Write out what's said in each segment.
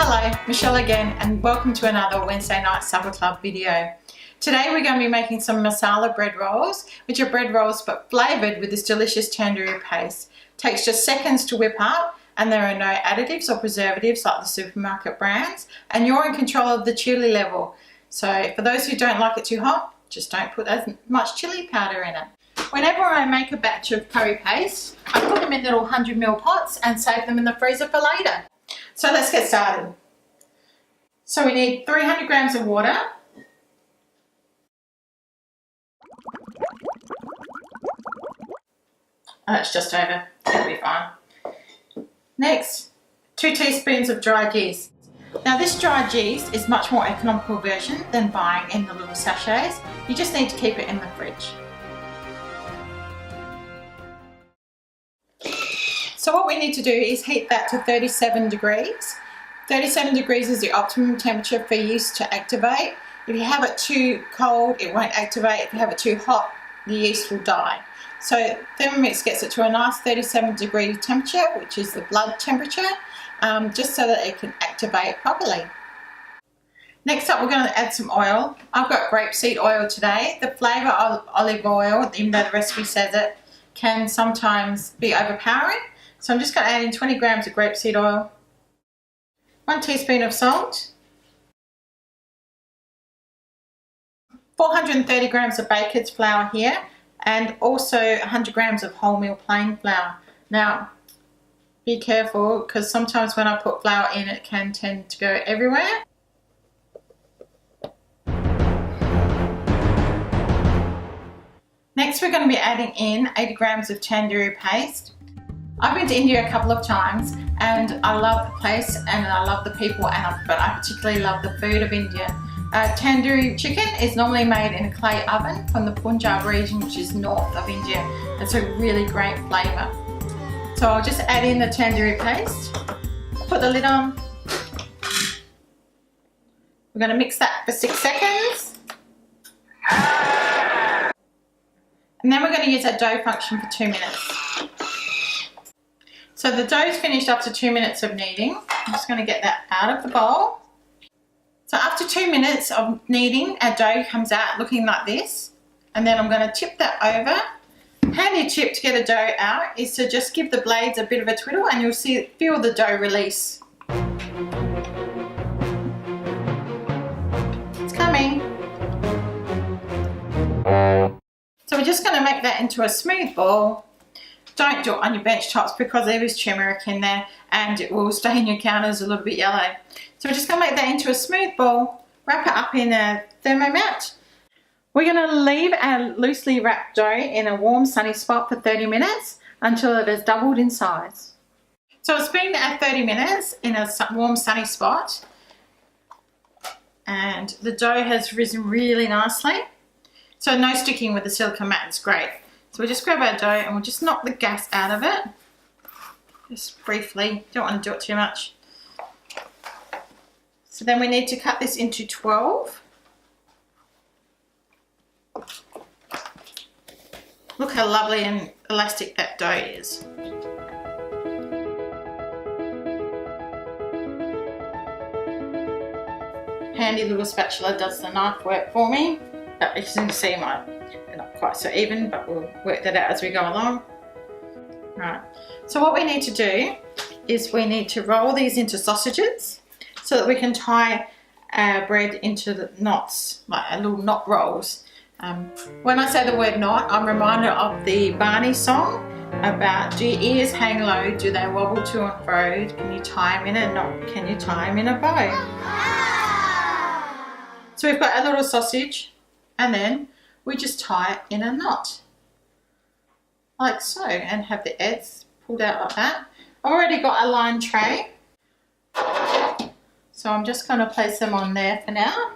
Hello, Michelle again, and welcome to another Wednesday night supper club video. Today we're going to be making some masala bread rolls, which are bread rolls but flavoured with this delicious tandoori paste. Takes just seconds to whip up, and there are no additives or preservatives like the supermarket brands, and you're in control of the chili level. So for those who don't like it too hot, just don't put as much chili powder in it. Whenever I make a batch of curry paste, I put them in little 100ml pots and save them in the freezer for later. So let's get started. So we need 300 grams of water, that's just over, that'll be fine. Next, 2 teaspoons of dried yeast. Now this dried yeast is much more economical version than buying in the little sachets. You just need to keep it in the fridge. So what we need to do is heat that to 37 degrees. 37 degrees is the optimum temperature for yeast to activate. If you have it too cold, it won't activate. If you have it too hot, the yeast will die. So Thermomix gets it to a nice 37 degree temperature, which is the blood temperature, just so that it can activate properly. Next up, we're going to add some oil. I've got grapeseed oil today. The flavour of olive oil, even though the recipe says it, can sometimes be overpowering. So I'm just going to add in 20 grams of grapeseed oil, 1 teaspoon of salt, 430 grams of baker's flour here, and also 100 grams of wholemeal plain flour. Now, be careful because sometimes when I put flour in, it can tend to go everywhere. Next, we're going to be adding in 80 grams of tandoori paste. I've been to India a couple of times and I love the place and I love the people, but I particularly love the food of India. Tandoori chicken is normally made in a clay oven from the Punjab region, which is north of India. It's a really great flavour. So I'll just add in the tandoori paste, put the lid on. We're going to mix that for 6 seconds. And then we're going to use our dough function for 2 minutes. So the dough's finished after 2 minutes of kneading. I'm just going to get that out of the bowl. So after 2 minutes of kneading, our dough comes out looking like this. And then I'm going to tip that over. Handy tip to get a dough out is to just give the blades a bit of a twiddle and you'll feel the dough release. It's coming. So we're just going to make that into a smooth ball. Don't do it on your bench tops because there is turmeric in there and it will stain your counters a little bit yellow. So we're just going to make that into a smooth ball, wrap it up in a thermomat. We're going to leave our loosely wrapped dough in a warm sunny spot for 30 minutes until it has doubled in size. So it's been at 30 minutes in a warm sunny spot and the dough has risen really nicely. So no sticking with the silicone mat, it's great. So we'll just grab our dough and we'll just knock the gas out of it. Just briefly, don't want to do it too much. So then we need to cut this into 12. Look how lovely and elastic that dough is. Handy little spatula does the knife work for me. But as you can see, they're not quite so even, but we'll work that out as we go along. Right, so what we need to do is we need to roll these into sausages so that we can tie our bread into the knots, like little knot rolls. When I say the word knot, I'm reminded of the Barney song about, do your ears hang low, do they wobble to and fro, can you tie them in a knot, can you tie them in a bow? So we've got a little sausage and then we just tie it in a knot, like so, and have the ends pulled out like that. I've already got a lined tray, so I'm just going to place them on there for now.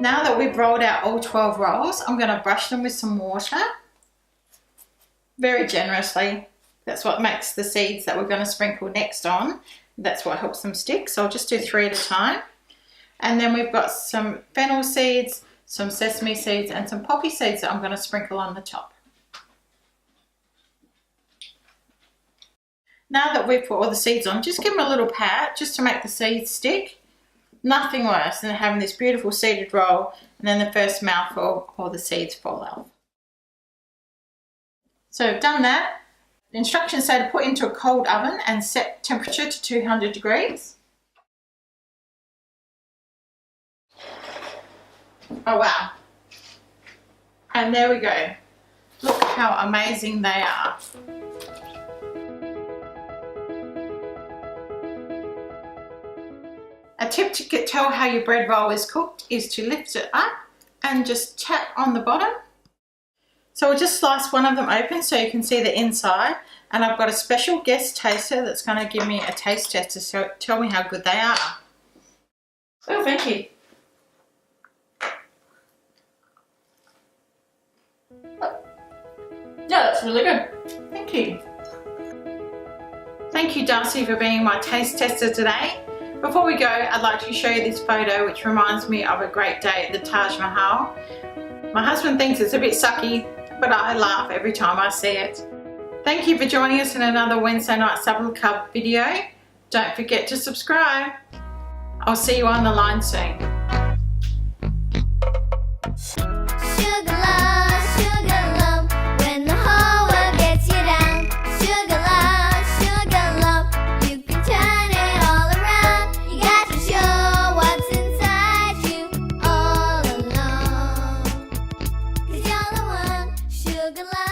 Now that we've rolled out all 12 rolls, I'm going to brush them with some water, very generously, That's what makes the seeds that we're going to sprinkle next on. That's what helps them stick. So I'll just do 3 at a time. And then we've got some fennel seeds, some sesame seeds, and some poppy seeds that I'm going to sprinkle on the top. Now that we've put all the seeds on, just give them a little pat just to make the seeds stick. Nothing worse than having this beautiful seeded roll and then the first mouthful, all the seeds fall off. So I've done that. The instructions say to put into a cold oven and set temperature to 200 degrees. Oh wow. And there we go. Look how amazing they are. A tip to tell how your bread roll is cooked is to lift it up and just tap on the bottom. So we'll just slice one of them open so you can see the inside, and I've got a special guest taster that's going to give me a taste tester to tell me how good they are. Oh, thank you. Yeah, that's really good. Thank you. Thank you, Darcy, for being my taste tester today. Before we go, I'd like to show you this photo which reminds me of a great day at the Taj Mahal. My husband thinks it's a bit sucky, but I laugh every time I see it. Thank you for joining us in another Wednesday Night Supper Club video. Don't forget to subscribe. I'll see you on the line soon. Sugar love.